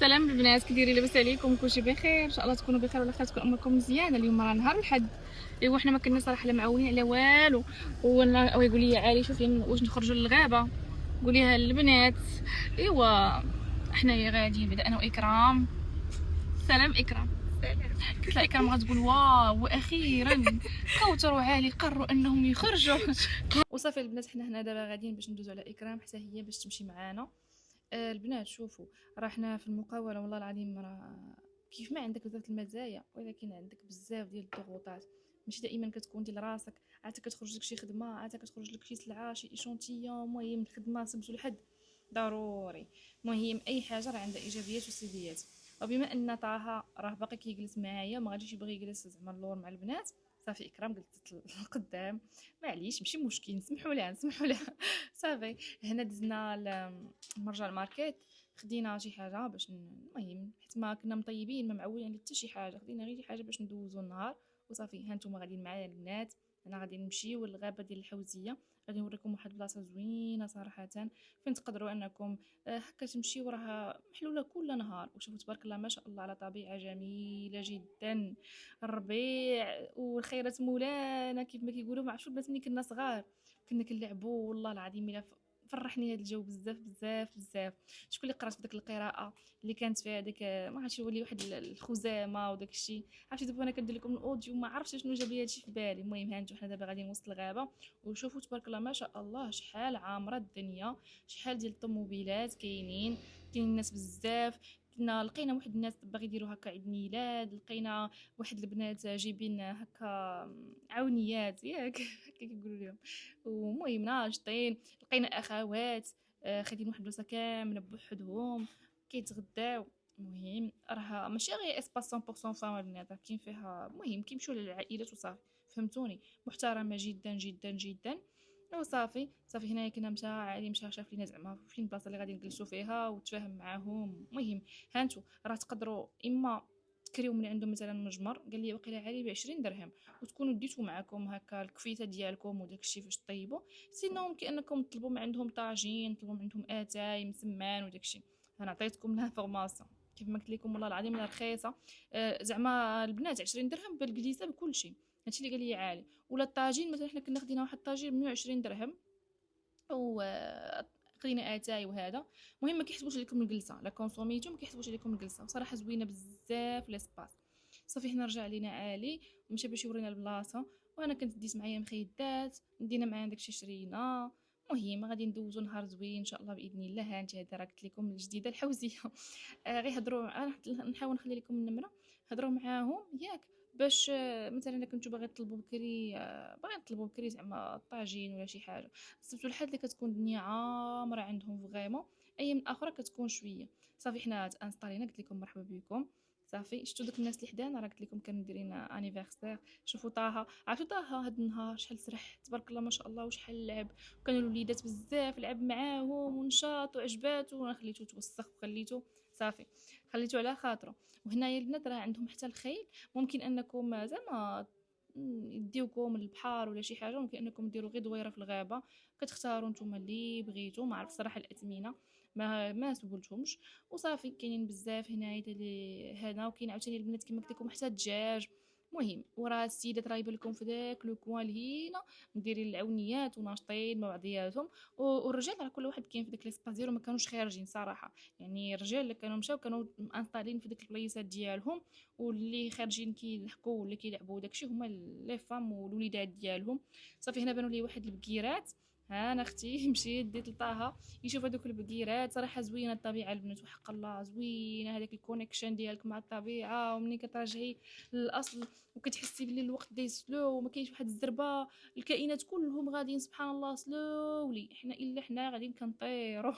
سلام البنات، كي دايرين؟ لاباس عليكم؟ كلشي بخير ان شاء الله. تكونوا بخير ولا خير، تكون اموركم مزيانه. اليوم راه نهار الحد. ايوا حنا ما كنا صراحه لا معولين على والو. هو يقول لي عالي شوفي واش نخرجوا للغابه، قوليها للبنات. ايوا حنايا غاديين بعدا انا واكرام. سلام اكرام. قلت لها اكرام غتقول واو واخيرا كوثر وعالي قرروا انهم يخرجوا. وصافي البنات، حنا هنا دابا غاديين باش ندوزو على اكرام حتى هي باش تمشي معانا. البنات شوفوا، راه حنا في المقاوله والله العظيم، راه كيف ما عندك بزاف المزايا ولكن عندك بزاف ديال الضغوطات. ماشي دائما كتكون ديال راسك، عاد كتخرج لك شي خدمه، عاد كتخرج لك شي سلعه، شي ايشونتيون، المهم الخدمه سبت الحد ضروري. المهم اي حاجه راه عندها ايجابيات وسلبيات. وبما ان طه راه باقي كيجلس معايا، ما غاديش يبغي يجلس زعما اللور مع البنات، صافي اكرام قلت القدام معليش ماشي مشكل، نسمحوا لها نسمحوا لها. صافي هنا دزنا المرجع الماركت، خدينا شي حاجه باش المهم حيت ما كنا مطيبين ما معولين على حتى شي حاجه، خدينا غير شي حاجه باش ندوزو النهار. وصافي ها نتوما غاديين معايا البنات. انا غادي نمشيو للغابه ديال الحوزيه، غادي نوريكم واحد البلاصه زوينه صراحه، فين تقدروا انكم هكا تمشيو، راه محلوله كل نهار. وشوفوا تبارك الله ما شاء الله على طبيعه جميله جدا. الربيع والخيرات مولانا كيف ما كيقولوا. ما عرفتش البنات ملي كنا صغار كنا كنلعبوا والله العظيم الا فرحني هذا الجو بزاف بزاف بزاف. شكون اللي قرات في ديك القراءه اللي كانت فيها ديك ما عرفتش يولي واحد الخزامه وداك الشيء. عرفتي دابا انا كندير لكم الاوديو ما عرفتش شنو جاب لي هادشي في بالي. المهم ها انتم حنا دابا غاديين وسط الغابه، وشوفوا تبارك الله ما شاء الله شحال عامره الدنيا، شحال ديال الطوموبيلات كاينين الناس بزاف. كنا لقينا واحد الناس باغي يديروا هكا عيد ميلاد، لقينا واحد البنات جايبين هكا عاونيات ياك هكا كيقولوا لهم، ومهم ناشطين. لقينا اخوات خدين واحد البلاصه كامله بوحدهم كيتغداو. المهم راه ماشي غير اسباس 100% فام البنات، راه كاين فيها المهم كيمشيو للعائلات وصافي، فهمتوني، محترمه جدا جدا جدا. وصافي صافي هنايا كنا مشى علي مشى شاف لينا زعما فين البلاصه اللي غادي نجلسوا فيها وتفاهم معاهم. المهم هانتو راه تقدروا اما تكريو من عندهم مثلا مجمر، قال لي واقيلا عالي ب 20 درهم، وتكونوا ديتوا معكم هكا الكفيته ديالكم وداك الشيء فاش طيبوا. سينو ممكن انكم تطلبوا من عندهم طاجين، تطلبوا من عندهم اتاي مسمان وداك الشيء. انا عطيتكم لافورماسيون كيف ما قلت لكم والله العظيم راه رخيصه. زعما البنات 20 درهم بالكليسه بكل شيء، هادشي اللي قال لي عالي. ولا الطاجين مثلا حنا كنا خدينا واحد الطاجين ب 120 درهم، و خدينا اتاي وهذا. المهم ما كيحسبوش عليكم الجلسه، لا كونسوميتو ما كيحسبوش عليكم الجلسه، وصراحه زوينه بزاف ليسباس. صافي هنا رجع لينا عالي ومشى باش يورينا البلاصه، وانا كنت ديت معايا مخيدات، دينا معايا داكشي شرينا. المهم غادي ندوزو نهار زوين ان شاء الله باذن الله. ها انت هذا راه قلت لكم الجديده الحوزيه. غير هضروا نحاول نخلي لكم النمره، هضروا معاهم ياك باش مثلا الا كنتو باغي تطلبوا بكري، باغي نطلبوا بكري زعما الطاجين ولا شي حاجه. السبت والحد اللي كتكون الدنيا عامره عندهم فريمون، ايام الاخرى كتكون شويه. صافي حنا انستالينا قلت لكم مرحبا بكم. صافي شفتوا دوك الناس اللي حدانا، راه قلت لكم كانوا دايرين انيفرسير. شوفوا طه، عرفتوا طه هاد النهار شحال سرح تبارك الله ما شاء الله وشحال لعب. كانوا الوليدات بزاف لعب معاهم ونشاط وعجباتو، وانا خليتو توسخ وخليتو صافي خليتو على خاطره. وهنايا البنات راه عندهم حتى الخيل، ممكن انكم زعما يديوكم للبحر ولا شي حاجه، ممكن انكم ديروا غير دويره في الغابه. كتختاروا نتوما اللي بغيتو، ما عرفت صراحه الاثمنه ما سولتهمش. وصافي كاينين بزاف هنايا اللي هنا، وكاين عاوتاني البنات كما قلت لكم حتى الدجاج. مهم وراه السيدات راه يبان لكم في داك لو كوان لهينا مديرين العونيات وناشطين مع بعضياتهم. والرجال راه كل واحد كاين في داك ليسباس ديالو، ما كانوش خارجين صراحه. يعني الرجال اللي كانوا مشاو كانوا انستالين في ديك البلايصات ديالهم، واللي خارجين كيضحكوا ولا كيلعبوا داكشي هما لي فام والوليدات ديالهم. صافي هنا بانوا لي واحد البكيرات، ها انا اختي مشيت ديت لطاها يشوف هذوك البكيرات. صراحه زوينه الطبيعه البنات وحق الله زوينه، هذاك الكونيكشن ديالك مع الطبيعه، ومني كترجعي للاصل وكتحسي بلي الوقت دايز سلو وما كاينش واحد الزربه. الكائنات كلهم غاديين سبحان الله سلولي، حنا الا حنا غاديين كنطيروا.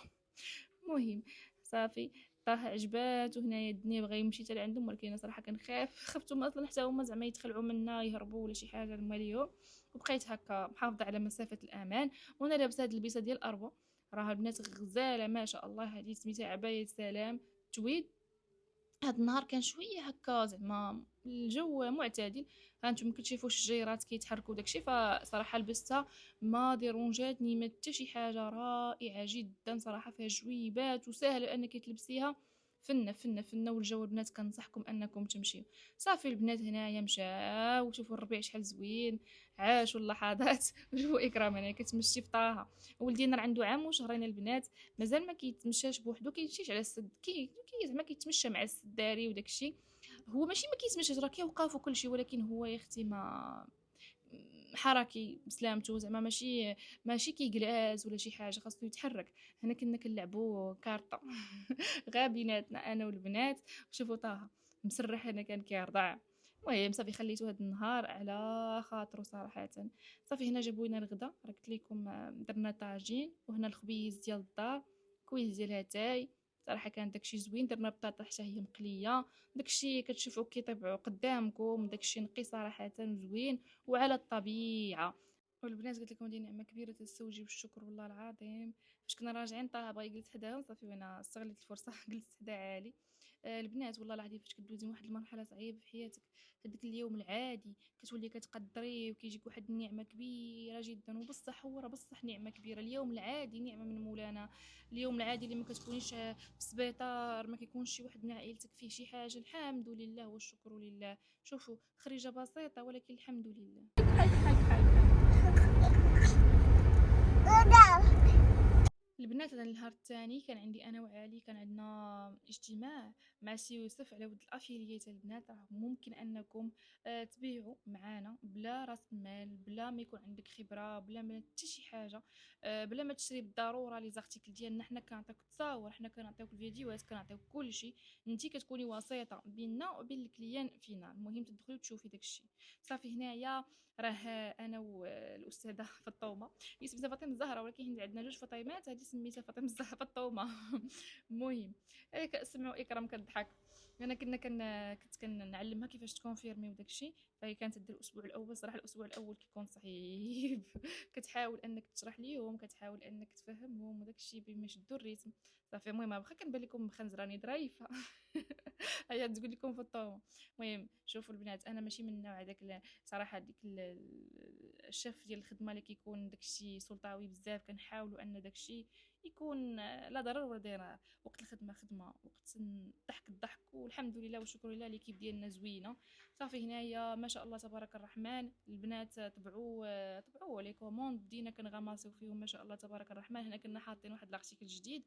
المهم صافي طه عجبات، وهنايا الدنيا بغا يمشي حتى لعندهم، ولكن انا صراحه كنخاف خفتهم اصلا حتى هما زعما يتخلعوا منا يهربوا ولا شي حاجه لما ليهم. وبقيت هكا محافظه على مسافه الامان، وانا لابسه هاد البيسه ديال الاربو. راها البنات غزاله ما شاء الله، هذه سميتها عبايه سلام تويد. هاد النهار كان شويه هكا زعما الجو معتدل، هانتوما كتشوفوا الشجيرات كيتحركوا داكشي، فصراحه لبستها ما ديرونجاتني ما حتى شي حاجه، رائعه جدا صراحه، فيها جويبات وسهله انك تلبسيها فنه فنه فنه. والجو البنات كنصحكم انكم تمشيو. صافي البنات هنايا مشاو، شوفوا الربيع شحال زوين، عاشوا اللحظات وشوفوا اكرام هنا كتمشي في طه. ولدي راه عنده عام وشهرين البنات، مازال ما كيتمشاش بوحدو، كيمشيش على السد، زعما كيتمشى مع السداري وداكشي. هو ماشي ما كيتمشاش، راه كيوقف وكل شيء، ولكن هو يا اختي ما حركي بسلامته، زعما ماشي كيجلاز ولا شي حاجه، خاصو يتحرك. هنا كنا كنلعبوا كارطه غا بيناتنا انا والبنات. شوفوا طه مسرح، هنا كان كيرضع. المهم صافي خليته هاد النهار على خاطرو صراحه. صافي هنا جابوا لنا الغدا، راه قلت لكم درنا طاجين، وهنا الخبيز ديال الدار، كويس ديال اتاي. صراحه كان داكشي زوين. درنا بطاطا حتى هي مقليه، داكشي كتشوفوا كيطيبعوا قدامكم، داكشي نقي صراحه زوين وعلى الطبيعه. والبنات قلت لكم دي نعمه كبيره، تستوجب الشكر والله العظيم. فاش كنا راجعين طه بغا يجلس حداهم، صافي وانا استغليت الفرصه جلست حدا عالي. البنات والله العظيم فاش كدوزي واحد المرحله صعيبه في حياتك، هذاك اليوم العادي كتولي كتقدريه وكيجيك واحد النعمه كبيره جدا. وبصح هو راه بصح نعمه كبيره، اليوم العادي نعمه من مولانا. اليوم العادي اللي ما كتكونيش في السبيطار، ما كيكونش شي واحد من عائلتك فيه شي حاجه، الحمد لله والشكر لله. شوفوا خريجه بسيطه ولكن الحمد لله. البنات هذا النهار الثاني كان عندي انا وعلي، كان عندنا اجتماع مع سي يوسف على ود الافيليات. البنات راه ممكن انكم تبيعوا معانا بلا راس مال، بلا ما يكون عندك خبره، بلا ما حتى شي حاجه، بلا ما تشري بالضروره لي زارتيكل ديالنا. حنا كنعطيوك التصاور، حنا كنعطيوك الفيديوهات، كنعطيوك كلشي. انت كتكوني وسيطه بيننا وبين الكليان فينا، المهم تدخلي تشوفي داكشي. صافي هنايا راه انا والاستاذه فاطمه، هي سميتها فاطمه الزهراء، ولكن حنا عندنا جوج فاطمات، هذه سميتها فاطمه الزهراء فاطمه. المهم سمعوا اكرام كضحك. انا كنت كنعلمها كيفاش تكونفيرمي وداك الشيء. فهي كانت دير الاسبوع الاول، صراحه الاسبوع الاول كيكون صعيب كتحاول انك تشرح ليهم، كتحاول انك تفهمهم وداك الشيء بما يشدوا الريتم. صافي المهم واخا كنبان لكم مخنزره راني ظريفه. هيا تقول لكم فطومه. المهم شوفوا البنات، انا ماشي من نوع هذاك صراحه ديك الشيف ديال الخدمه اللي كيكون داكشي سلطوي بزاف. كنحاولوا ان داكشي يكون لا ضرر ولا ضرار. وقت الخدمه خدمه، وقت الضحك الضحك، والحمد لله والشكر لله ليكيب ديالنا زوينه. صافي هنايا ما شاء الله تبارك الرحمن البنات طبعوا لي كوموند، بدينا كنغماسيو فيهم ما شاء الله تبارك الرحمن. هنا كنا حاطين واحد لارتيكل جديد،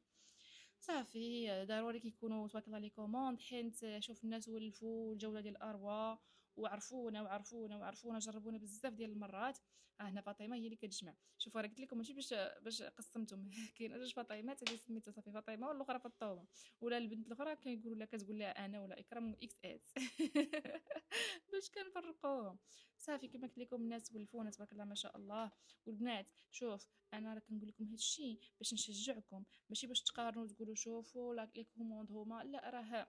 صافي ضروري كيكونوا تبارك الله لي كوموند، حيت شوف الناس ولفوا الجوله ديال الاروا وعرفونا جربونا بزاف ديال المرات. هنا فاطمه هي اللي كتجمع. شوفوا راه قلت لكم ماشي باش قسمتهم. كاين جوج فاطمات، هذه سميتها صافي فاطمه والاخرى فاطمه. ولا البنت الاخرى كيقولوا لها كتقول لها انا ولا اكرام اكس اس. باش كنفرقوهم. صافي كما قلت لكم الناس ولفونا تبارك الله ما شاء الله. والبنات شوف انا راه كنقول لكم هادشي باش نشجعكم، ماشي باش تقارنوا وتقولوا شوفوا لي كوموند هما، لا راه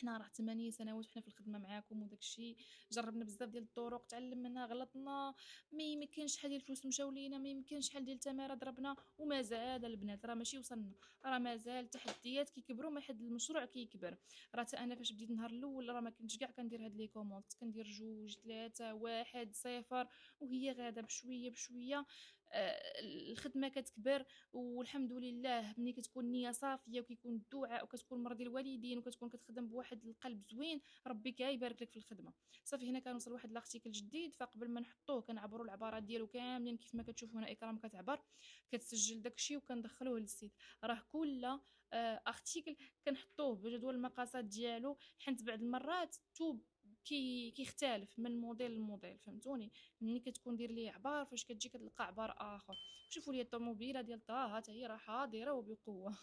حنا راه 8 سنوات وحنا في الخدمه معاكم وداك الشيء. جربنا بزاف ديال الطرق، تعلمنا، غلطنا، ما يمكنش شحال ديال الفلوس مشاو لينا، ما يمكنش شحال ديال التماره ضربنا، ومازال البنات راه ماشي وصلنا، راه مازال تحديات كيكبروا ما حد المشروع كيكبر. راه حتى انا فاش بديت النهار الاول راه ما كنتش كاع كندير هاد لي كوموند، كندير 2 3 1 0، وهي غاده بشويه بشويه. الخدمه كتكبر، والحمد لله ملي كتكون النيه صافيه وكيكون الدعاء وكتكون مرضي الوالدين وكتكون كتخدم بواحد القلب زوين، ربي كيبارك لك في الخدمه. صافي هنا كنوصل واحد لارتيكل جديد، فقبل ما نحطوه كنعبروا العبارات ديالو كاملين كيف ما كتشوفوا هنا اكرام كتعبر، كتسجل داكشي وكندخلوه للسيت. راه كل ارتيكل كنحطوه بجدول المقاسات ديالو، حيت بعض المرات كيختلف من موديل لموديل، فهمتوني؟ ملي كتكون دير ليه عبار، فاش كتجي كتلقى عبار اخر. شوفوا لي الطوموبيله ديال طه حتى هي راه حاضره وبقوه.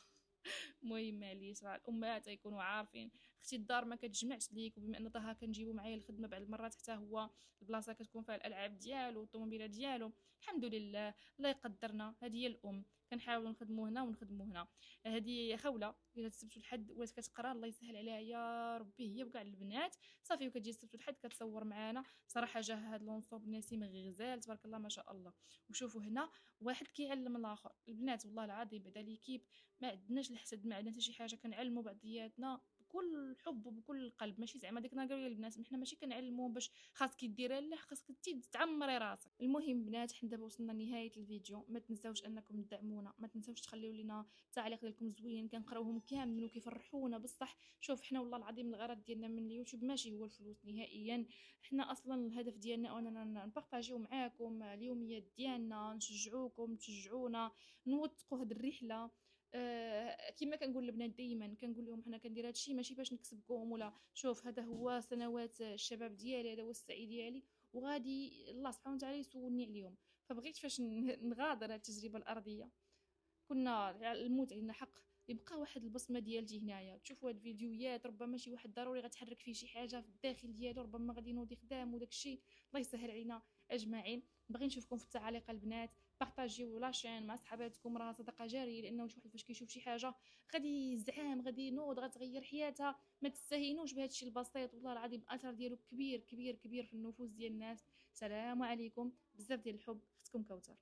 المهم معليش راه الامهات يكونوا عارفين. اختي الدار ما كتجمعش ليك، وبما ان طه كنجيبو معايا الخدمه بعض المرات حتى هو البلاصه كتكون فيها الالعاب ديالو والطوموبيله ديالو. الحمد لله الله يقدرنا، هذه هي الام. كنحاولوا نخدموا هنا ونخدموا هنا. هذه خوله الا تسبتوا الحد ولات كتقرا الله يسهل عليها يا ربي، هي وكاع البنات. صافي وكتجي السبت والحد كتصور معانا. صراحه جا هاد لونسوب نسيم غزال تبارك الله ما شاء الله. وشوفوا هنا واحد كيعلم الاخر. البنات والله العظيم بعدا ليكيب ما عندناش الحسد، ما عندنا حتى شي حاجه، كنعلموا بعضياتنا بكل حب وبكل قلب، ماشي زعما ديك النهار قالوا لي البنات حنا ماشي كنعلموهم باش خاصك ديريها، لا خاصك انتي تعمري راسك. المهم بنات حنا دابا وصلنا لنهايه الفيديو، ما تنساوش انكم تدعمونا، ما تنساوش تخليو لينا التعليق ديالكم زوين، كنقراوهم كاملين وكيفرحونا بصح. شوف حنا والله العظيم الغرض ديالنا من اليوتيوب ماشي هو الفلوس نهائيا، حنا اصلا الهدف ديالنا اننا نبارطاجيو معاكم اليوميات ديالنا، نشجعوكم تشجعونا، نوثقوا هذه الرحله. كما كنقول للبنات دائما كنقول لهم حنا كندير هادشي ماشي باش نكسبكم، ولا شوف هذا هو سنوات الشباب ديالي، هذا هو السعي ديالي، وغادي الله سبحانه وتعالى يسولني عليهم. فبغيت فاش نغادر هذه التجربه الارضيه كنا الموت عندنا حق، يبقى واحد البصمه ديالتي هنايا. تشوفوا هاد الفيديوهات ربما شي واحد ضروري غتحرك فيه شي حاجه في الداخل ديالو، ربما غادي ينوض خدام وداك الشيء. الله يسهل علينا اجمعين. باغي نشوفكم في التعاليق البنات، بارطاجيو لاشين مع صحاباتكم، راه صدقه جاريه، لانه شي واحد فاش كيشوف شي حاجه غادي يزعم غادي ينوض غتغير حياتها. ما تستهينوش بهذا الشيء البسيط، والله العظيم الاثر ديالو كبير كبير كبير في النفوس ديال الناس. سلام عليكم، بزاف ديال الحب، اختكم كوثر.